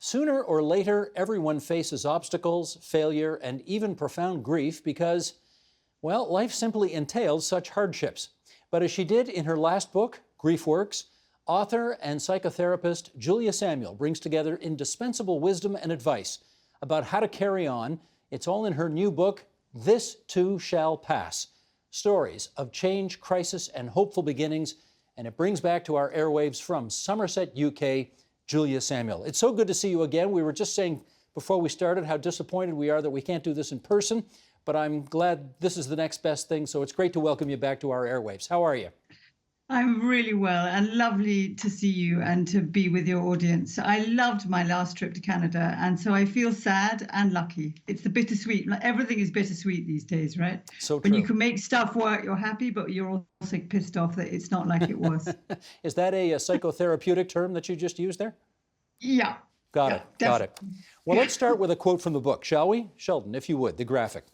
Sooner or later, everyone faces obstacles, failure, and even profound grief because, well, life simply entails such hardships. But as she did in her last book, Grief Works, author and psychotherapist Julia Samuel brings together indispensable wisdom and advice about how to carry on. It's all in her new book, This Too Shall Pass, stories of change, crisis, and hopeful beginnings. And it brings back to our airwaves from Somerset, UK, Julia Samuel. It's so good to see you again. We were just saying before we started how disappointed we are that we can't do this in person, but I'm glad this is the next best thing, so it's great to welcome you back to our airwaves. How are you? I'm really well, and lovely to see you and to be with your audience. I loved my last trip to Canada, and so I feel sad and lucky. It's the bittersweet. Like, everything is bittersweet these days, right? So When true. you can make stuff work, you're happy, but you're also pissed off that it's not like it was. Is that a psychotherapeutic term that you just used there? Yeah. Got Yeah, it. Got it. Well, let's start with a quote from the book, shall we? Sheldon, if you would, the graphic.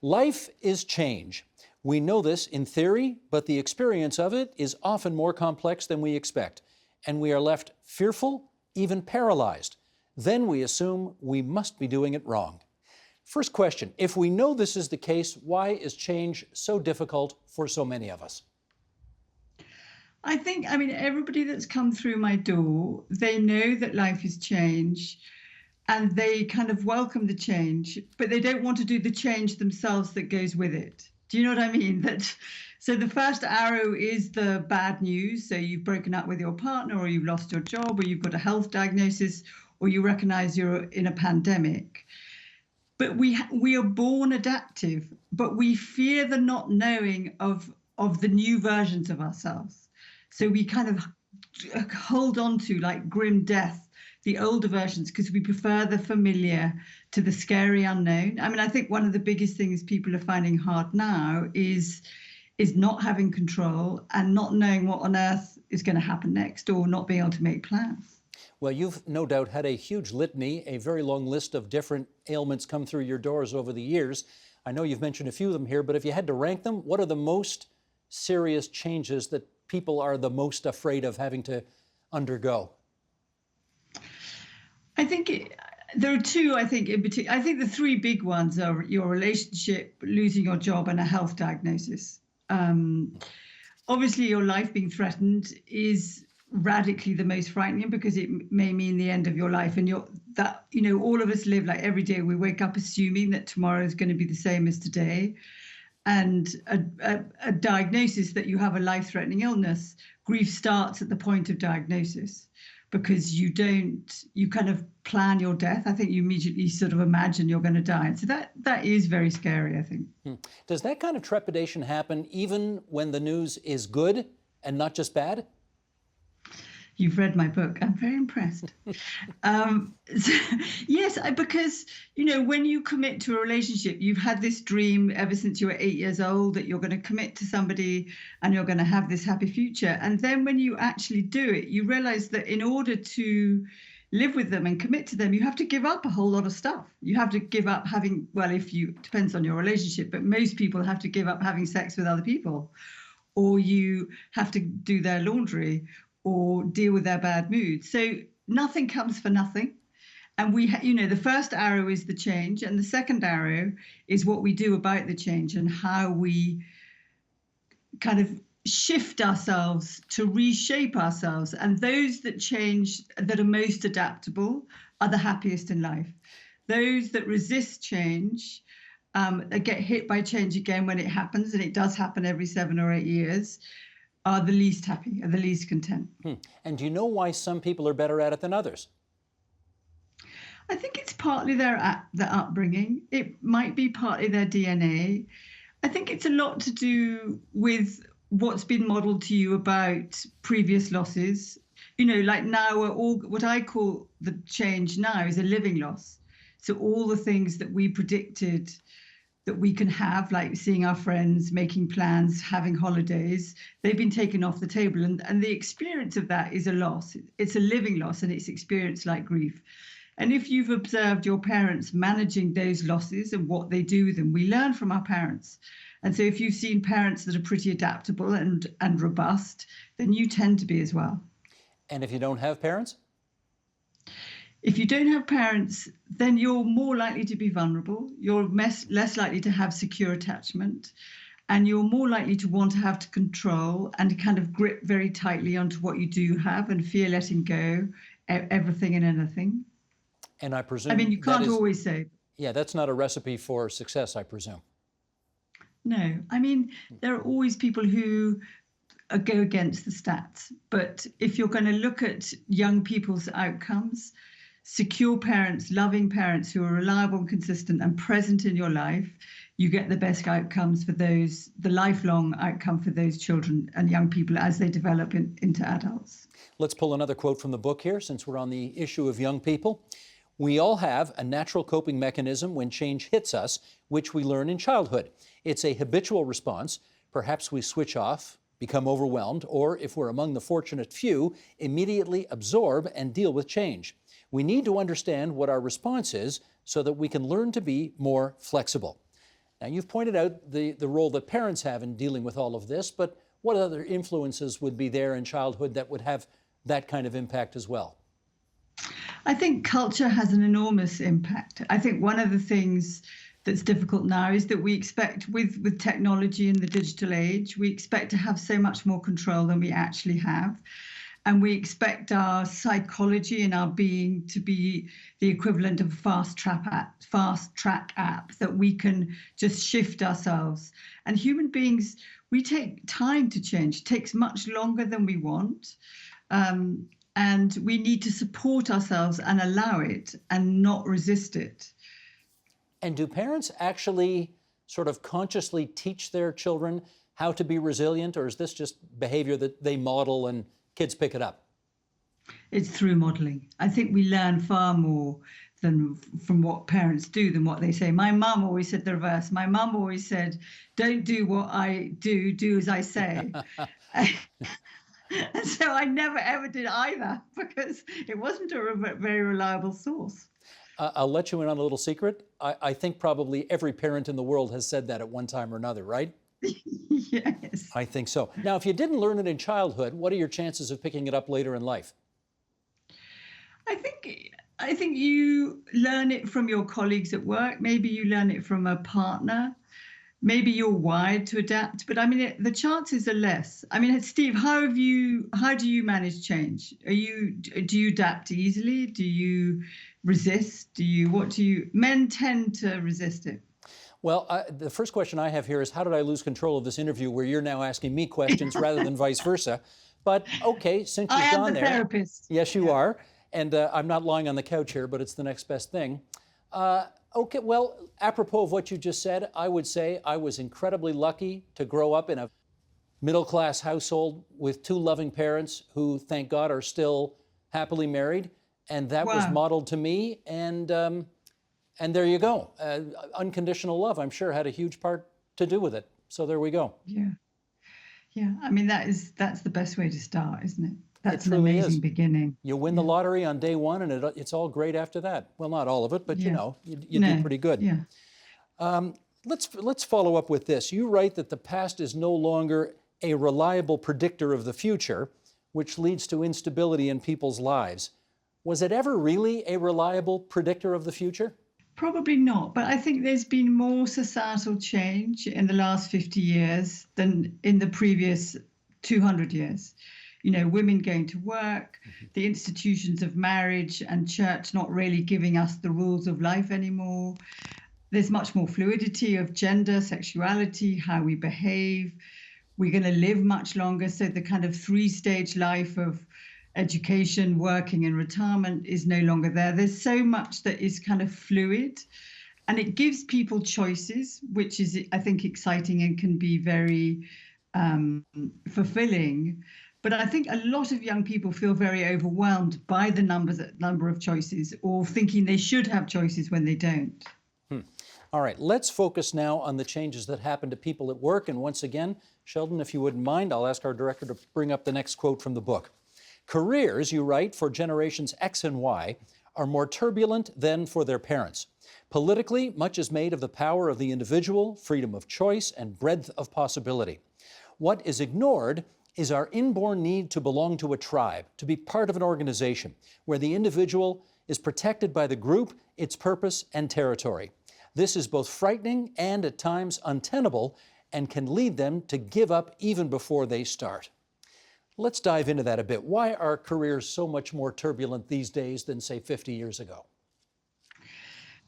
Life is change. We know this in theory, but the experience of it is often more complex than we expect, and we are left fearful, even paralyzed. Then we assume we must be doing it wrong. First question, if we know this is the case, why is change so difficult for so many of us? I mean, everybody that's come through my door, they know that life is change and they kind of welcome the change, but they don't want to do the change themselves that goes with it. Do you know what I mean? So the first arrow is the bad news. So you've broken up with your partner, or you've lost your job, or you've got a health diagnosis, or you recognize you're in a pandemic. But we are born adaptive, but we fear the not knowing of the new versions of ourselves. So we kind of hold on to, like grim death, the older versions, because we prefer the familiar to the scary unknown. I mean, I think one of the biggest things people are finding hard now is not having control and not knowing what on earth is going to happen next, or not being able to make plans. Well, you've no doubt had a huge litany, a very long list of different ailments come through your doors over the years. I know you've mentioned a few of them here, but if you had to rank them, what are the most serious changes that people are the most afraid of having to undergo? I think there are two, I think, in particular. I think the three big ones are your relationship, losing your job, and a health diagnosis. Obviously, your life being threatened is radically the most frightening, because it may mean the end of your life. And all of us live, like, every day we wake up assuming that tomorrow is going to be the same as today. And a diagnosis that you have a life-threatening illness, grief starts at the point of diagnosis, because you kind of plan your death. I think you immediately sort of imagine you're going to die. And so that is very scary, I think. Does that kind of trepidation happen even when the news is good and not just bad? You've read my book. I'm very impressed. Yes, because, when you commit to a relationship, you've had this dream ever since you were 8 years old that you're going to commit to somebody and you're going to have this happy future. And then when you actually do it, you realize that in order to live with them and commit to them, you have to give up a whole lot of stuff. You have to give up having, well, depends on your relationship, but most people have to give up having sex with other people, or you have to do their laundry, or deal with their bad mood. So nothing comes for nothing. And the first arrow is the change, and the second arrow is what we do about the change and how we kind of shift ourselves to reshape ourselves. And those that change, that are most adaptable, are the happiest in life. Those that resist change, that get hit by change again when it happens, and it does happen every 7 or 8 years, are the least happy, are the least content. And do you know why some people are better at it than others? I think it's partly their upbringing. It might be partly their DNA. I think it's a lot to do with what's been modeled to you about previous losses. Like now, what I call the change now is a living loss. So all the things that we predicted that we can have, like seeing our friends, making plans, having holidays, they've been taken off the table. And the experience of that is a loss. It's a living loss, and it's experienced like grief. And if you've observed your parents managing those losses and what they do with them, we learn from our parents. And so if you've seen parents that are pretty adaptable and robust, then you tend to be as well. And if you don't have parents? If you don't have parents, then you're more likely to be vulnerable. You're less likely to have secure attachment, and you're more likely to want to have to control and kind of grip very tightly onto what you do have and fear letting go everything and anything. And I I presume mean, you that can't is, always say, yeah, that's not a recipe for success, I presume. no. I mean, there are always people who go against the stats. But if you're going to look at young people's outcomes, secure parents, loving parents who are reliable and consistent and present in your life, you get the best outcomes for those, the lifelong outcome for those children and young people as they develop into adults. Let's pull another quote from the book here, since we're on the issue of young people. We all have a natural coping mechanism when change hits us, which we learn in childhood. It's a habitual response. Perhaps we switch off, become overwhelmed, or if we're among the fortunate few, immediately absorb and deal with change. We need to understand what our response is so that we can learn to be more flexible. Now, you've pointed out the role that parents have in dealing with all of this, but what other influences would be there in childhood that would have that kind of impact as well? I think culture has an enormous impact. I think one of the things that's difficult now is that we expect with technology in the digital age, we expect to have so much more control than we actually have. And we expect our psychology and our being to be the equivalent of a fast track app that we can just shift ourselves. And human beings, we take time to change. It takes much longer than we want. And we need to support ourselves and allow it and not resist it. And do parents actually sort of consciously teach their children how to be resilient, or is this just behavior that they model and kids pick it up? It's through modeling. I think we learn far more from what parents do than what they say. My mum always said the reverse. My mum always said, don't do what I do, do as I say. And so I never ever did either because it wasn't a very reliable source. I'll let you in on a little secret. I think probably every parent in the world has said that at one time or another, right? Yes. I think so. Now, if you didn't learn it in childhood, what are your chances of picking it up later in life? I think you learn it from your colleagues at work. Maybe you learn it from a partner. Maybe you're wired to adapt, but I mean, the chances are less. I mean, Steve, how do you manage change? Do you adapt easily? Do you resist? Men tend to resist it. Well, the first question I have here is, how did I lose control of this interview where you're now asking me questions rather than vice versa? But okay, since you've gone there. I am the therapist. Yes, you are. And I'm not lying on the couch here, but it's the next best thing. Okay, well, apropos of what you just said, I would say I was incredibly lucky to grow up in a middle-class household with two loving parents who, thank God, are still happily married. And that was modeled to me. And there you go. Unconditional love, I'm sure, had a huge part to do with it. So there we go. Yeah. Yeah. I mean, that's the best way to start, isn't it? That's an truly amazing is. beginning. You win the lottery on day one, and it's all great after that. Well, not all of it, but you know, you do pretty good. Yeah. Let's follow up with this. You write that the past is no longer a reliable predictor of the future, which leads to instability in people's lives. Was it ever really a reliable predictor of the future? Probably not, but I think there's been more societal change in the last 50 years than in the previous 200 years. You know, women going to work, the institutions of marriage and church not really giving us the rules of life anymore. There's much more fluidity of gender, sexuality, how we behave. We're going to live much longer. So the kind of three-stage life of education, working, and retirement is no longer there. There's so much that is kind of fluid, and it gives people choices, which is, I think, exciting and can be very fulfilling. But I think a lot of young people feel very overwhelmed by the number of choices, or thinking they should have choices when they don't. All right, let's focus now on the changes that happen to people at work. And once again, Sheldon, if you wouldn't mind, I'll ask our director to bring up the next quote from the book. Careers, you write, for generations X and Y are more turbulent than for their parents. Politically, much is made of the power of the individual, freedom of choice, and breadth of possibility. What is ignored is our inborn need to belong to a tribe, to be part of an organization, where the individual is protected by the group, its purpose, and territory. This is both frightening and at times untenable and can lead them to give up even before they start. Let's dive into that a bit. Why are careers so much more turbulent these days than, say, 50 years ago?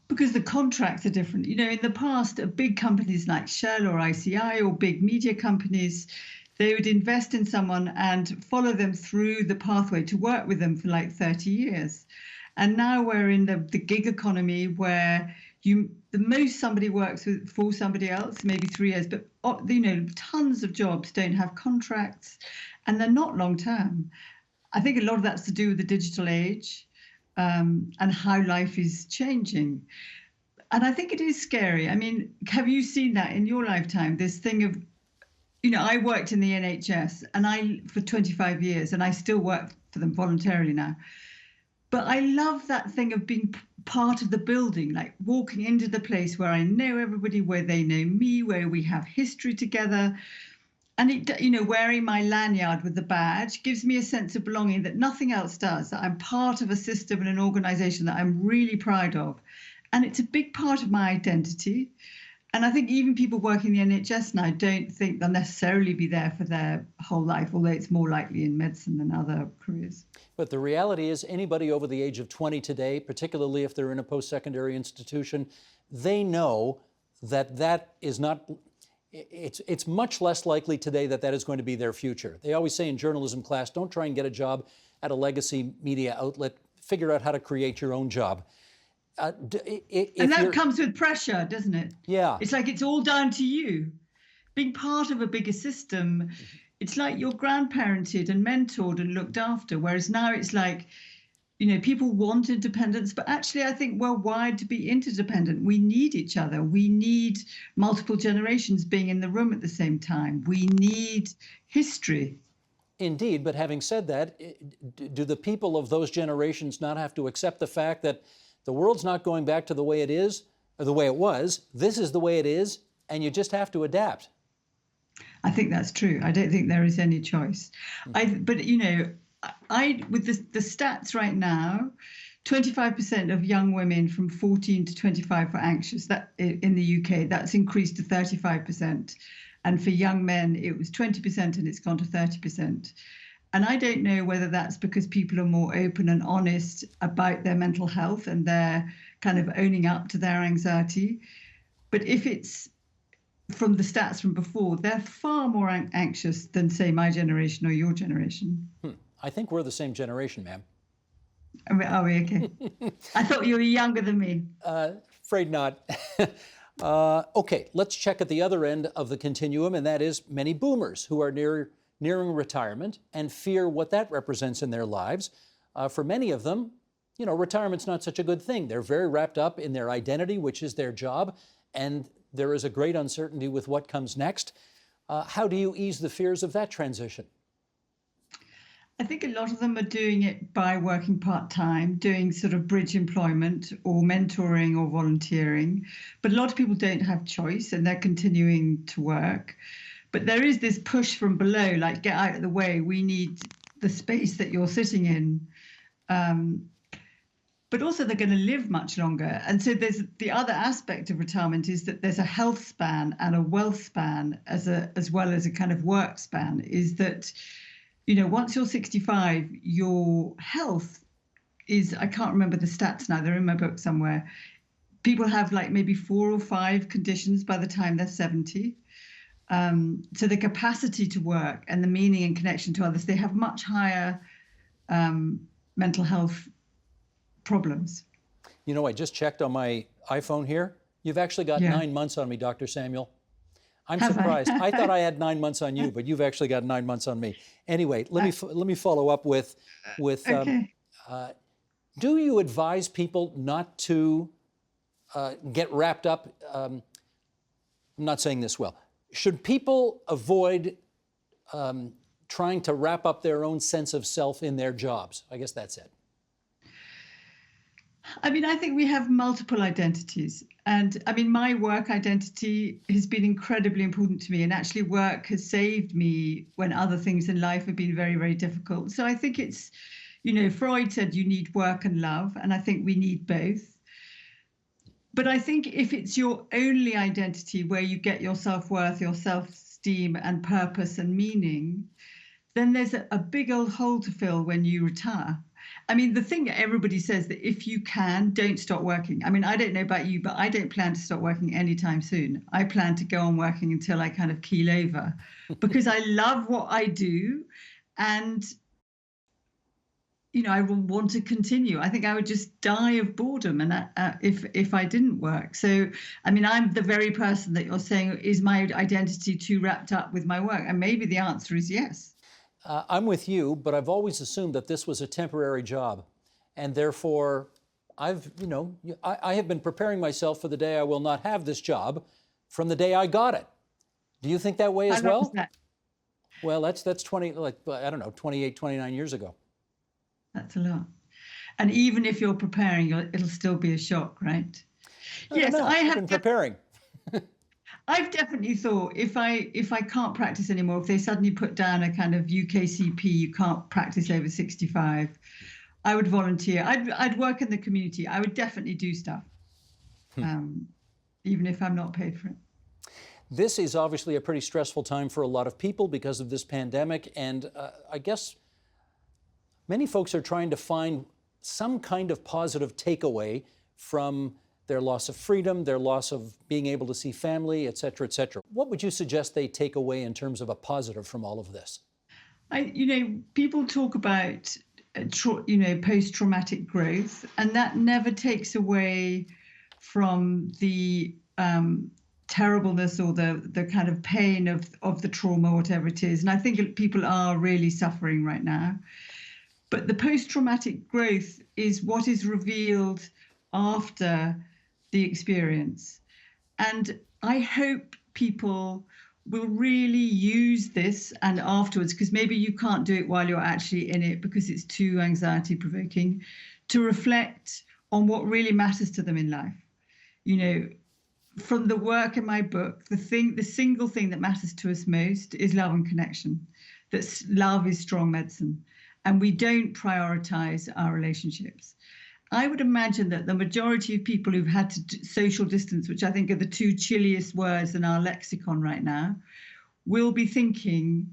Because the contracts are different. You know, in the past, big companies like Shell or ICI or big media companies, they would invest in someone and follow them through the pathway to work with them for like 30 years. And now we're in the gig economy where the most somebody works for somebody else, maybe 3 years, but tons of jobs don't have contracts and they're not long term. I think a lot of that's to do with the digital age and how life is changing. And I think it is scary. I mean, have you seen that in your lifetime? This thing of, I worked in the NHS for 25 years and I still work for them voluntarily now. But I love that thing of being part of the building, like walking into the place where I know everybody, where they know me, where we have history together. And, wearing my lanyard with the badge gives me a sense of belonging that nothing else does, that I'm part of a system and an organization that I'm really proud of. And it's a big part of my identity. And I think even people working in the NHS now don't think they'll necessarily be there for their whole life, although it's more likely in medicine than other careers. But the reality is anybody over the age of 20 today, particularly if they're in a post-secondary institution, they know that is not, it's much less likely today that is going to be their future. They always say in journalism class, don't try and get a job at a legacy media outlet, figure out how to create your own job. And that comes with pressure, doesn't it? Yeah. It's like it's all down to you. Being part of a bigger system, it's like you're grandparented and mentored and looked after, whereas now it's like, people want independence, but actually I think we're wired to be interdependent. We need each other. We need multiple generations being in the room at the same time. We need history. Indeed, but having said that, do the people of those generations not have to accept the fact that the world's not going back to the way it is, or the way it was? This is the way it is, and you just have to adapt. I think that's true. I don't think there is any choice. With the stats right now, 25% of young women from 14 to 25 are anxious. That in the UK, that's increased to 35%. And for young men, it was 20% and it's gone to 30%. And I don't know whether that's because people are more open and honest about their mental health and they're kind of owning up to their anxiety. But if it's from the stats from before, they're far more anxious than, say, my generation or your generation. I think we're the same generation, ma'am. Are we? Okay. I thought you were younger than me. Afraid not. Okay, let's check at the other end of the continuum, and that is many boomers who are nearing retirement and fear what that represents in their lives. For many of them, retirement's not such a good thing. They're very wrapped up in their identity, which is their job, and there is a great uncertainty with what comes next. How do you ease the fears of that transition? I think a lot of them are doing it by working part-time, doing sort of bridge employment or mentoring or volunteering. But a lot of people don't have choice and they're continuing to work. But there is this push from below, like, get out of the way. We need the space that you're sitting in. But also they're going to live much longer. And so there's the other aspect of retirement is that there's a health span and a wealth span as well as a kind of work span, is that, once you're 65, your health is, I can't remember the stats now, they're in my book somewhere. People have like maybe 4 or 5 conditions by the time they're 70. So the capacity to work and the meaning and connection to others, they have much higher mental health problems. I just checked on my iPhone here. You've actually got 9 months on me, Dr. Samuel. I'm surprised. I thought I had 9 months on you, but you've actually got 9 months on me. Anyway, let me follow up with okay. Do you advise people not to get wrapped up? I'm not saying this well. Should people avoid trying to wrap up their own sense of self in their jobs? I guess that's it. I mean, I think we have multiple identities. And I mean, my work identity has been incredibly important to me. And actually, work has saved me when other things in life have been very, very difficult. So I think it's, You know, Freud said you need work and love, and I think we need both. But I think if it's your only identity where you get your self-worth, your self-esteem and purpose and meaning, then there's a big old hole to fill when you retire. I mean, the thing that everybody says that if you can, don't stop working. I mean, I don't know about you, but I don't plan to stop working anytime soon. I plan to go on working until I kind of keel over because I love what I do. And you know, I will want to continue. I think I would just die of boredom, and if I didn't work. So, I mean, I'm the very person that you're saying, is my identity too wrapped up with my work? And maybe the answer is yes. I'm with you, but I've always assumed that this was a temporary job, and therefore, I have been preparing myself for the day I will not have this job from the day I got it. Do you think that way as well? That? Well, that's 20, like, I don't know, 28, 29 years ago. That's a lot. And even if you're preparing, it'll still be a shock, right? Yes, I have been preparing. I've definitely thought if I can't practice anymore, if they suddenly put down a kind of UKCP, you can't practice over 65, I would volunteer. I'd work in the community. I would definitely do stuff, even if I'm not paid for it. This is obviously a pretty stressful time for a lot of people because of this pandemic, and I guess many folks are trying to find some kind of positive takeaway from their loss of freedom, their loss of being able to see family, et cetera, et cetera. What would you suggest they take away in terms of a positive from all of this? People talk about, post-traumatic growth, and that never takes away from the terribleness or the kind of pain of the trauma, whatever it is. And I think people are really suffering right now. But the post-traumatic growth is what is revealed after the experience. And I hope people will really use this and afterwards, because maybe you can't do it while you're actually in it because it's too anxiety provoking, to reflect on what really matters to them in life. You know, from the work in my book, the single thing that matters to us most is love and connection. That love is strong medicine. And we don't prioritize our relationships. I would imagine that the majority of people who've had to social distance, which I think are the two chilliest words in our lexicon right now, will be thinking,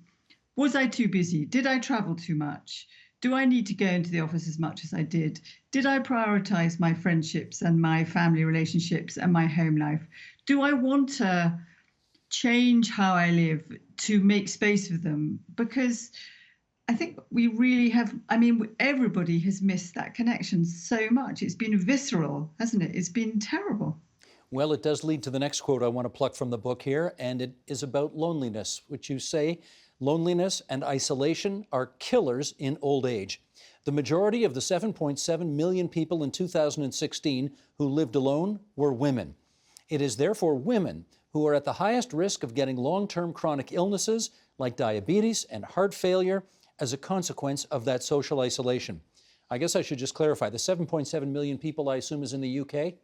was I too busy? Did I travel too much? Do I need to go into the office as much as I did? Did I prioritize my friendships and my family relationships and my home life? Do I want to change how I live to make space for them? Because I think we really have, everybody has missed that connection so much. It's been visceral, hasn't it? It's been terrible. Well, it does lead to the next quote I want to pluck from the book here, and it is about loneliness, which you say, loneliness and isolation are killers in old age. The majority of the 7.7 million people in 2016 who lived alone were women. It is therefore women who are at the highest risk of getting long-term chronic illnesses like diabetes and heart failure as a consequence of that social isolation. I guess I should just clarify, the 7.7 million people I assume is in the UK?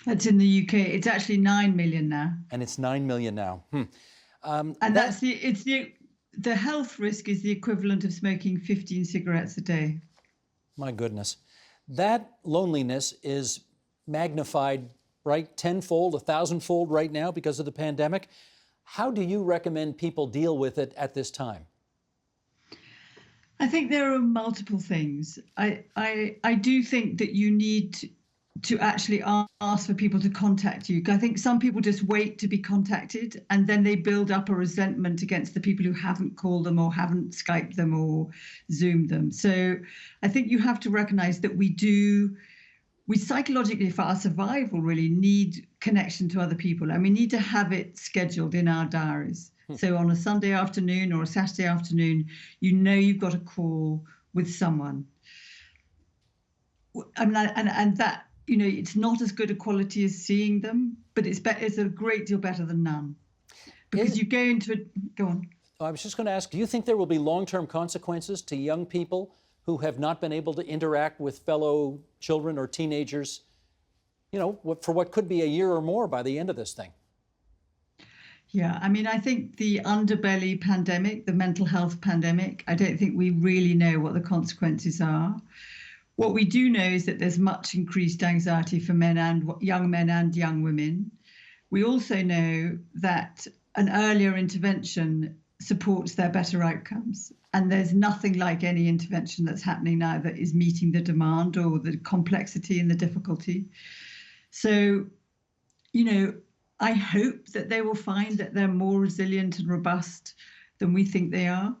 That's in the UK. It's actually 9 million now. And it's 9 million now. And the health risk is the equivalent of smoking 15 cigarettes a day. My goodness. That loneliness is magnified, right, tenfold, 1,000-fold right now because of the pandemic. How do you recommend people deal with it at this time? I think there are multiple things. I do think that you need to actually ask for people to contact you. I think some people just wait to be contacted and then they build up a resentment against the people who haven't called them or haven't Skyped them or Zoomed them. So I think you have to recognize that we psychologically, for our survival, really need connection to other people, and we need to have it scheduled in our diaries. So on a Sunday afternoon or a Saturday afternoon, you've got a call with someone. And that, it's not as good a quality as seeing them, but it's a great deal better than none. Because you go into it, go on. I was just going to ask, do you think there will be long-term consequences to young people who have not been able to interact with fellow children or teenagers, for what could be a year or more by the end of this thing? Yeah, I mean, I think the underbelly pandemic, the mental health pandemic, I don't think we really know what the consequences are. What we do know is that there's much increased anxiety for men and young women. We also know that an earlier intervention supports their better outcomes. And there's nothing like any intervention that's happening now that is meeting the demand or the complexity and the difficulty. So, you know, I hope that they will find that they're more resilient and robust than we think they are.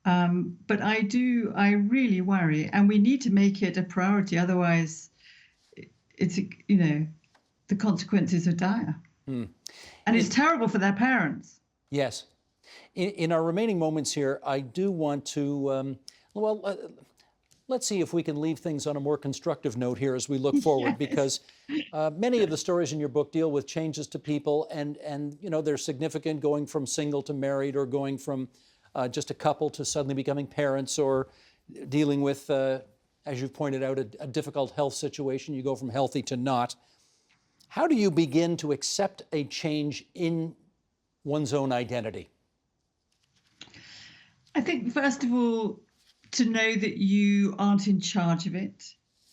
But I really worry, and we need to make it a priority. Otherwise, it's, the consequences are dire. And it's terrible for their parents. Yes. In our remaining moments here, I do want to, let's see if we can leave things on a more constructive note here as we look forward, Yes. because many of the stories in your book deal with changes to people, and they're significant, going from single to married, or going from just a couple to suddenly becoming parents, or dealing with, as you've pointed out, a difficult health situation. You go from healthy to not. How do you begin to accept a change in one's own identity? I think, first of all, to know that you aren't in charge of it,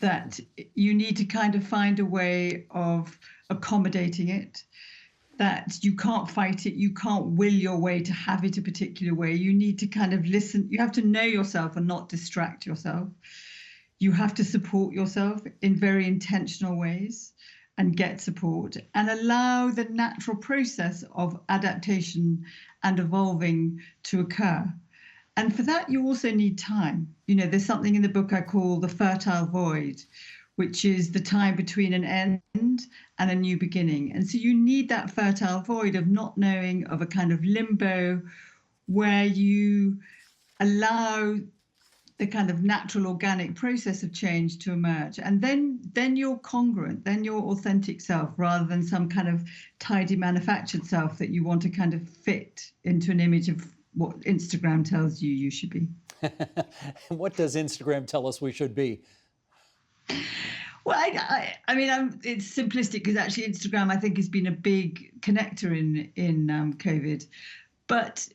that you need to kind of find a way of accommodating it, that you can't fight it, you can't will your way to have it a particular way. You need to kind of listen. You have to know yourself and not distract yourself. You have to support yourself in very intentional ways and get support and allow the natural process of adaptation and evolving to occur. And for that, you also need time. There's something in the book I call the fertile void, which is the time between an end and a new beginning. And so you need that fertile void of not knowing, of a kind of limbo where you allow the kind of natural organic process of change to emerge. And then you're congruent, then you're authentic self, rather than some kind of tidy manufactured self that you want to kind of fit into an image of what Instagram tells you should be. What does Instagram tell us we should be? Well, I mean, it's simplistic, because actually Instagram, I think, has been a big connector in COVID. But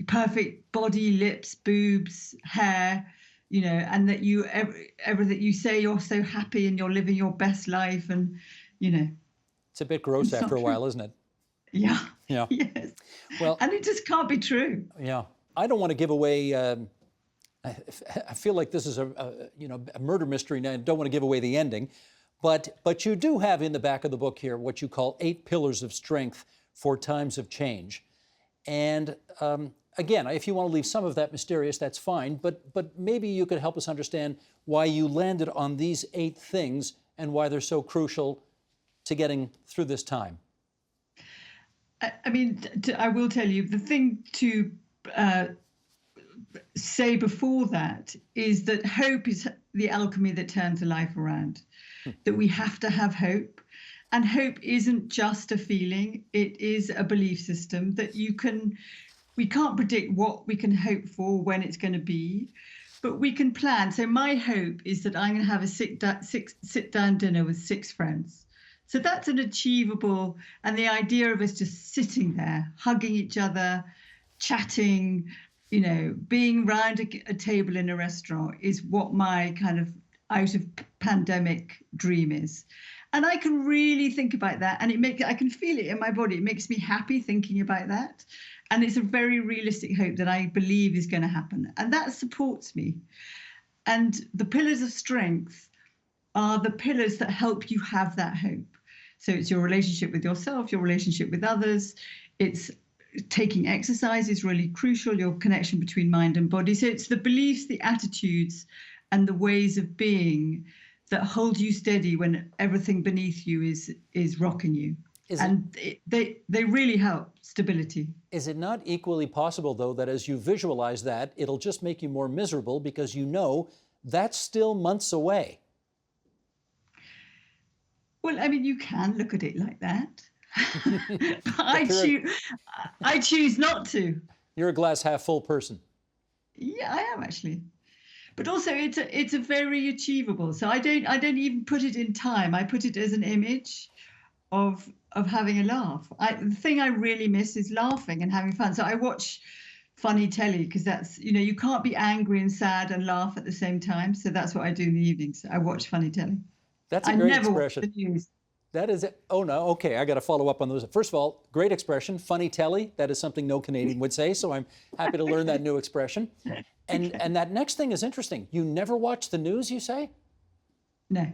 perfect body, lips, boobs, hair, and that everything you say, you're so happy and you're living your best life, and It's a bit gross after a true. while, isn't it? Yeah. Yeah. Yes. Well, And it just can't be true. yeah. I don't want to give away. I feel like this is a murder mystery, and I don't want to give away the ending, but you do have in the back of the book here what you call 8 pillars of strength for times of change, and again, if you want to leave some of that mysterious, that's fine. But maybe you could help us understand why you landed on these 8 things and why they're so crucial to getting through this time. I mean, I will tell you, the thing to say before that is that hope is the alchemy that turns a life around, that we have to have hope. And hope isn't just a feeling, it is a belief system that we can't predict what we can hope for, when it's going to be, but we can plan. So my hope is that I'm going to have a sit-down dinner with 6 friends. So that's an achievable, and the idea of us just sitting there, hugging each other, chatting, being round a table in a restaurant is what my kind of out of pandemic dream is. And I can really think about that, and I can feel it in my body. It makes me happy thinking about that. And it's a very realistic hope that I believe is going to happen. And that supports me. And the pillars of strength are the pillars that help you have that hope. So it's your relationship with yourself, your relationship with others. It's taking exercise is really crucial, your connection between mind and body. So it's the beliefs, the attitudes, and the ways of being that hold you steady when everything beneath you is rocking you. They really help stability. Is it not equally possible, though, that as you visualize that, it'll just make you more miserable because that's still months away? Well, I mean, you can look at it like that. But I choose not to. You're a glass half full person. Yeah, I am actually. But also it's a very achievable. So I don't even put it in time. I put it as an image of having a laugh. The thing I really miss is laughing and having fun. So I watch funny telly because that's, you can't be angry and sad and laugh at the same time. So that's what I do in the evenings. I watch funny telly. That's a I great never watch expression. the news. That is it. Oh, no. Okay, I got to follow up on those. First of all, great expression, funny telly. That is something no Canadian would say, so I'm happy to learn that new expression. And that next thing is interesting. You never watch the news, you say? No.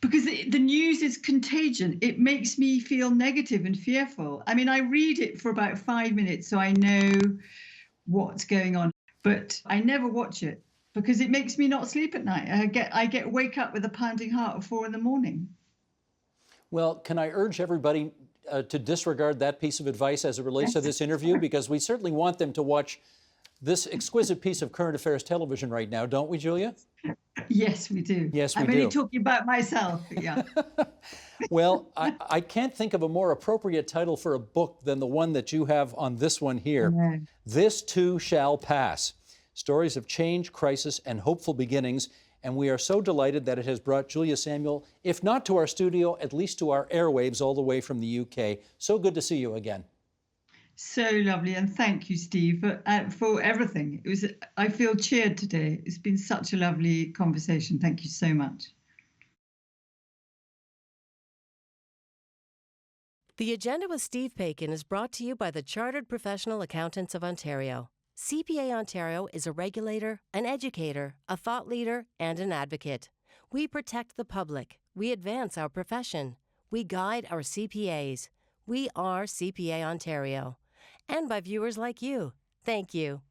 Because the news is contagion. It makes me feel negative and fearful. I mean, I read it for about 5 minutes so I know what's going on, but I never watch it because it makes me not sleep at night. I wake up with a pounding heart at 4 a.m. Well, can I urge everybody to disregard that piece of advice as it relates to this interview? Because we certainly want them to watch this exquisite piece of current affairs television right now, don't we, Julia? Yes, we do. Yes, we I'm do. only talking about myself, but yeah. Well, I can't think of a more appropriate title for a book than the one that you have on this one here. No. This Too Shall Pass. Stories of change, crisis, and hopeful beginnings. And we are so delighted that it has brought Julia Samuel, if not to our studio, at least to our airwaves all the way from the UK. So good to see you again. So lovely, and thank you, Steve, for everything. I feel cheered today. It's been such a lovely conversation. Thank you so much. The Agenda with Steve Paikin is brought to you by the Chartered Professional Accountants of Ontario. CPA Ontario is a regulator, an educator, a thought leader, and an advocate. We protect the public. We advance our profession. We guide our CPAs. We are CPA Ontario. And by viewers like you. Thank you.